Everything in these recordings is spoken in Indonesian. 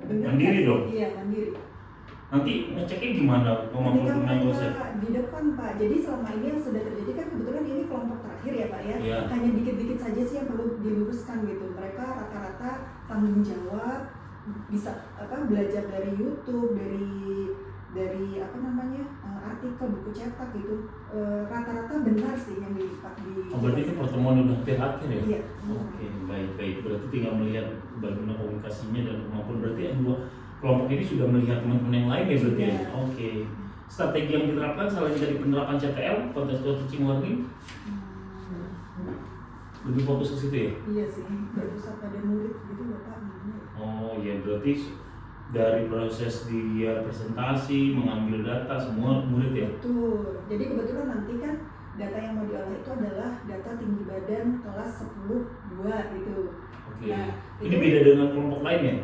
Mandiri dong? Iya, mandiri. Nanti ngeceknya gimana? Pemangku konsep? Di depan Pak, jadi selama ini yang sudah terjadi kan kebetulan ini kelompok terakhir ya Pak ya. Ya. Hanya dikit-dikit saja sih yang perlu diluruskan gitu. Mereka rata-rata tanggung jawab, bisa belajar dari YouTube, dari artikel, buku cetak gitu. Rata-rata benar sih yang di berarti itu pertemuan udah akhir ya? Iya. Oke, baik. Berarti tinggal melihat bagaimana komunikasinya dan kemampuan. Berarti yang dua kelompok ini sudah melihat teman-teman yang lain ya berarti ya? Oke. Strategi yang diterapkan selain dari penerapan CTL, contextual teaching learning, lebih fokus ke situ ya? Iya sih, berpusat pada murid gitu Bapak. Oh iya, berarti dari proses dia presentasi, mengambil data, semua murid ya? Betul, jadi kebetulan nanti kan data yang mau diolah itu adalah data tinggi badan kelas 10-2 gitu. Oke. Nah, ini beda dengan kelompok lain ya?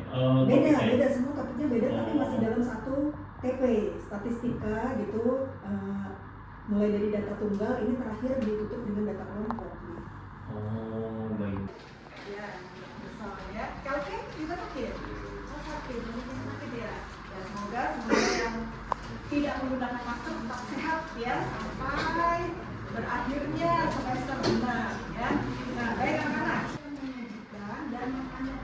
Beda, semua topiknya beda tapi masih dalam satu TP, statistika gitu. Mulai dari data tunggal, ini terakhir ditutup dengan data kelompok. Oh, baik. Ya, bersama ya. Calvin juga sakit? Sakit ya. Ya semoga yang tidak menggunakan masker tetap sehat ya sampai berakhirnya semester 6 ya. Nah, baik anak-anak. Menyajikan dan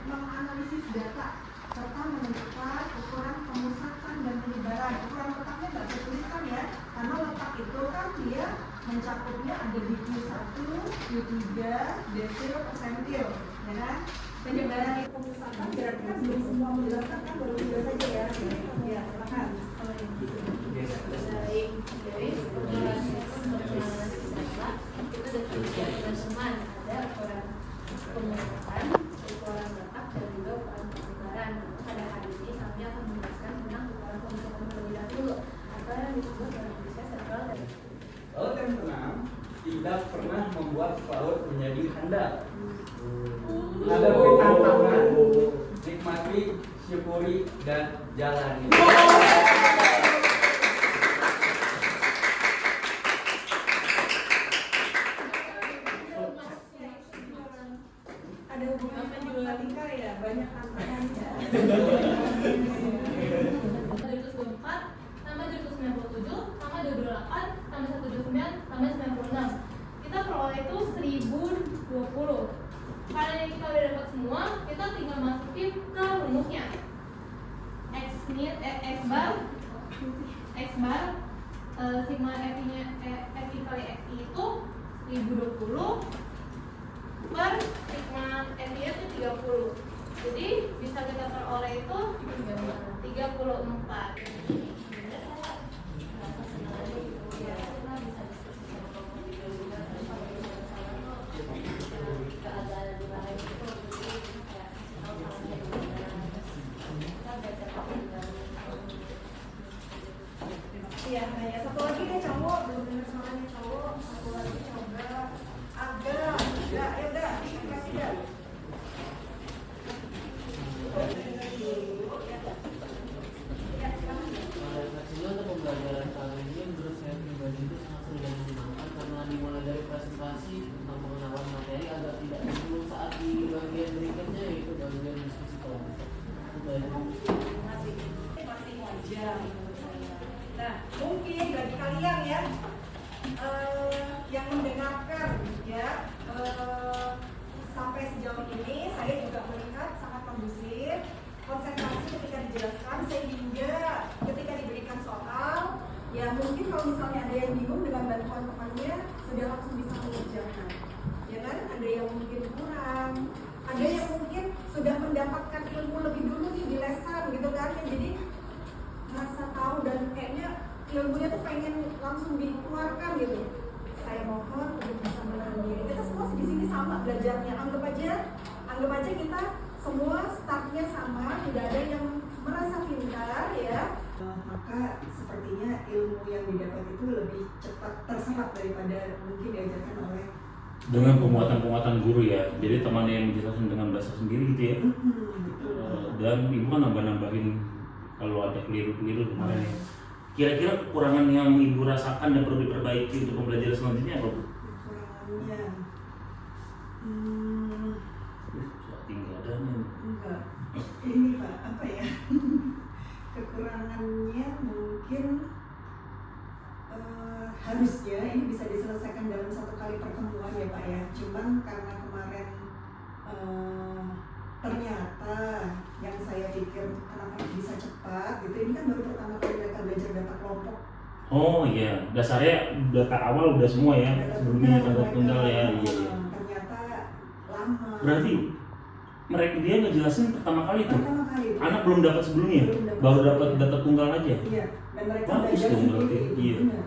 menganalisis data serta menentukan ukuran pemusatan dan penyebaran. Ukuran letaknya nggak saya tuliskan ya, karena letak itu kan dia mencakupnya ada di Q1, Q3, desil, persentil, ya kan? Penyebaran itu pemusatan berarti kan belum semua menjelaskan kan baru 3 saja ya. Ya, silakan. Baik, jadi penjelasan data itu dari teman-teman ada ukuran pemusatan, ukuran letak dan juga ukuran penyebaran. Pada hari ini kami akan menjelaskan tentang ukuran pemusatan terlebih dahulu atau yang disebut dalam Indonesia sentral dan laut yang tenang tidak pernah membuat pelaut menjadi handal. Hadapi tantangan, nikmati, syukuri, dan jalani. Ada hubungan matematika ya, banyak tantangannya. 2024 tambah 2097 tambah 228 tambah 129 tambah 96. Kita peroleh itu 1020. Kalau yang kita udah dapat semua, kita tinggal masukin ke rumusnya. X bar sigma FI kali XI itu 1020 per sigma FI itu 30. Jadi bisa kita peroleh itu 34. Iya, hanya satu lagi deh cowok, belum dengar suaranya cowok, satu lagi coba agak, ya udah, kasih dah. Hasilnya untuk pembelajaran kali ini menurut saya pribadi itu sangat seru dan menyenangkan karena dimulai dari presentasi tentang pengenalan materi agak tidak sebelum saat di bagian berikutnya yaitu bagian diskusi kelompok. Masih wajar menurut saya. Nah, mungkin bagi kalian ya yang mendengarkan ya sampai sejauh ini saya juga melihat sangat kondusif, konsentrasi ketika dijelaskan sehingga ketika diberikan soal ya mungkin kalau misalnya ada yang bingung dengan bantuan temannya sudah langsung bisa mengerjakan, ya kan? Ada yang mungkin kurang, ada yang mungkin sudah mendapatkan ilmu lebih dulu nih di lesan gitu kan, ya, jadi merasa tahu dan kayaknya ilmunya tuh pengen langsung dikeluarkan gitu. Saya mohon untuk bisa menahan diri. Kita semua di sini sama belajarnya. Anggap aja kita semua startnya sama, tidak ada yang merasa pintar ya. Maka sepertinya ilmu yang didapat itu lebih cepat terserap daripada mungkin diajarkan oleh dengan penguatan guru ya. Jadi temannya yang menjelaskan dengan bahasa sendiri gitu ya. Dan ibu kan nambah-nambahin kalau ada keliru-keliru kemarin ya. Kira-kira kekurangan yang ibu rasakan dan perlu diperbaiki untuk pembelajaran selanjutnya apa bu? kekurangannya Tinggal adanya. enggak ini Pak, apa ya? Pak ya. Cuman karena kemarin ternyata yang saya pikir anak-anak bisa cepat gitu, ini kan baru pertama kali mereka belajar data kelompok. Oh iya, dasarnya data awal udah semua ya, sebelumnya tanda tunggal ya. Iya, iya. Ternyata lama. Berarti mereka dia ngejelasin pertama kali tuh. Pertama kali itu. Anak belum dapat sebelumnya, Belum dapat baru sebelumnya. dapat data tunggal aja. Iya, dan mereka Bagus belajar dong sendiri. berarti, iya. Benar.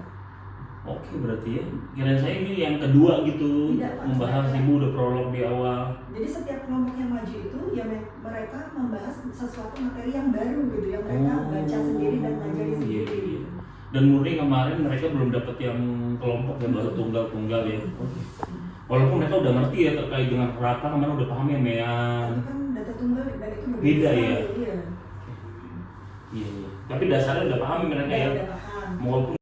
Oke berarti ya, kirain saya ini yang kedua gitu, Tidak, Pak. membahas ibu udah prolog di awal. Jadi setiap kelompok yang maju itu ya mereka membahas sesuatu materi yang baru gitu, yang mereka baca sendiri dan pelajari Iya, sendiri. iya. Dan murni kemarin mereka belum dapat yang kelompok yang baru tunggal-tunggal ya. Oke. Walaupun mereka udah ngerti ya terkait dengan rata, kemarin udah paham ya Mean. Tapi kan data tunggal dan itu berbeda Beda sekali, ya? Iya. Iya, iya. Tapi dasarnya udah paham mereka ya. Udah paham. Walaupun